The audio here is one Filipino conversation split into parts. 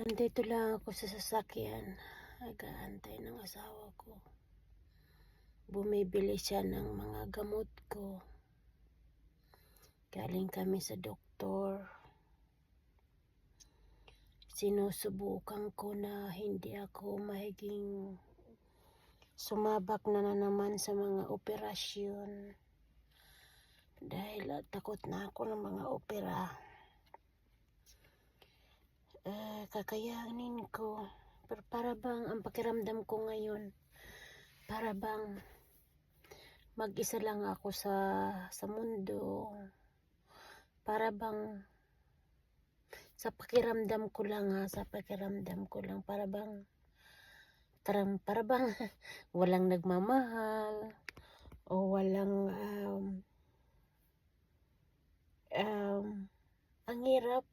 Nandito lang ako sa sasakyan. Nag-aantay ng asawa ko. Bumibili siya ng mga gamot ko. Galing kami sa doktor. Sinusubukan ko na hindi ako mahiging sumabak na naman sa mga operasyon. Dahil takot na ako ng mga opera. Kakayanin ko. Pero para bang ang pakiramdam ko ngayon, para bang mag-isa lang ako sa mundo. Para bang sa pakiramdam ko lang, para bang walang nagmamahal o walang ang hirap.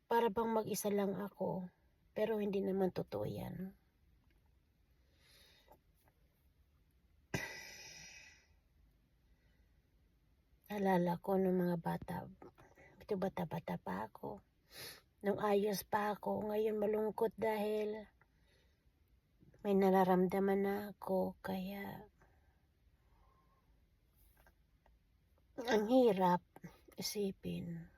Para bang mag-isa lang ako, pero hindi naman totoo yan. Alala ko ng mga bata, ito bata-bata pa ako, nung ayos pa ako. Ngayon malungkot dahil may nararamdaman na ako, kaya ang hirap isipin.